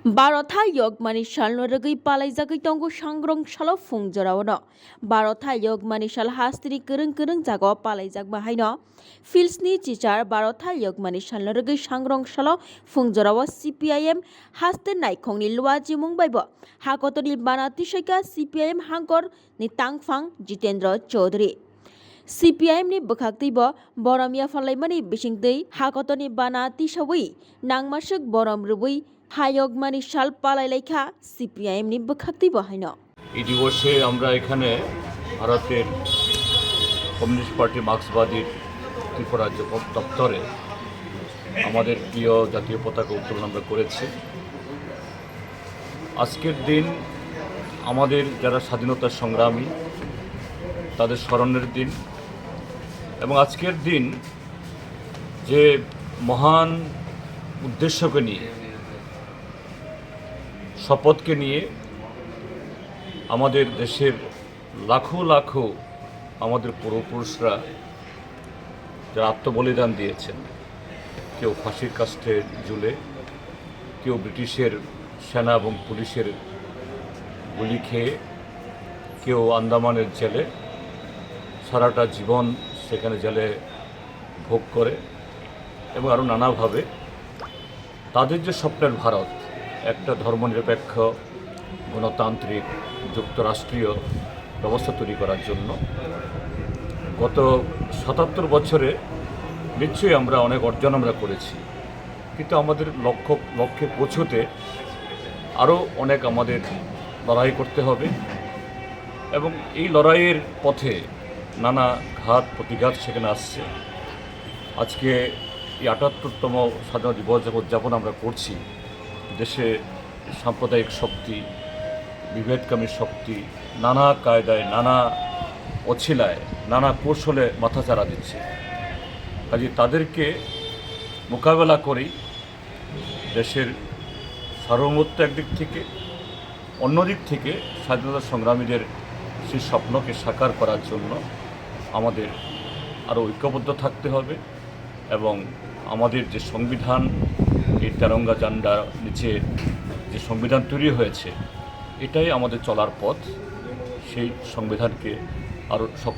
Barotha Yogmani Shalnoragi Palaizagai Tongo Shangrong Shalo Fung Jorawano. Barotha Yogmani Shal Hastri Kurung Jago Palaizag Mahino. Filsni Chichar Barotha Yogmani Shalnoragi Shangrong Shalo Fung Jorawa CPIM Hasten Naikongni Luaji Mungbaibo. Hakotoni Banati Shaka CPIM Hankor ni Tangfang Jitendra Chaudhary. CPIM ni Bakaktibo Boromia Falaimani Bishingdei Hakotoni Banati Shawi Nangmashuk Borom Rubui Hayogmani Shal Palai Lekha CPIM ni Bakaktibo Haino. এই দিবসে আমরা এখানে ভারতের communist party মার্ক্সবাদীর Tripura দপ্তরে আমাদের প্রিয় জাতীয় পতাকা উত্তোলন আমরা করেছি। আজকের দিন আমাদের যারা স্বাধীনতা সংগ্রামী তাদের স্মরণের দিন এবং আজকের দিন যে মহান উদ্দেশ্যকে নিয়ে শপথকে নিয়ে আমাদের দেশের লাখো লাখো আমাদের পূর্বপুরুষরা যারা আত্মবলিদান দিয়েছেন, কেউ ফাঁসির কাষ্ঠে ঝুলে, কেউ ব্রিটিশের সেনা এবং পুলিশের গুলি খেয়ে, কেউ আন্দামানের জেলে সারাটা জীবন সেখানে জেলে ভোগ করে এবং আরও নানাভাবে তাদের যে স্বপ্নের ভারত, একটা ধর্মনিরপেক্ষ গণতান্ত্রিক যুক্তরাষ্ট্রীয় ব্যবস্থা তৈরি করার জন্য গত ৭৭ বছরে নিশ্চয়ই আমরা অনেক অর্জন আমরা করেছি, কিন্তু আমাদের লক্ষ্যে পৌঁছতে আরও অনেক আমাদের লড়াই করতে হবে এবং এই লড়াইয়ের পথে নানা ঘাত প্রতিঘাত সেখানে আসছে। আজকে এই ৭৮তম স্বাধীনতা দিবস উদযাপন আমরা করছি, দেশে সাম্প্রদায়িক শক্তি, বিভেদকামী শক্তি নানা কায়দায়, নানা অছিলায়, নানা কৌশলে মাথাচাড়া দিচ্ছে। কাজে তাদেরকে মোকাবেলা করেই দেশের সার্বভৌমত্ব একদিক থেকে, অন্যদিক থেকে স্বাধীনতা সংগ্রামীদের সেই স্বপ্নকে সাকার করার জন্য আমাদের আরও ঐক্যবদ্ধ থাকতে হবে এবং আমাদের যে সংবিধান, এই তেরঙ্গা ঝান্ডার নিচে যে সংবিধান তৈরি হয়েছে, এটাই আমাদের চলার পথ। সেই সংবিধানকে আরও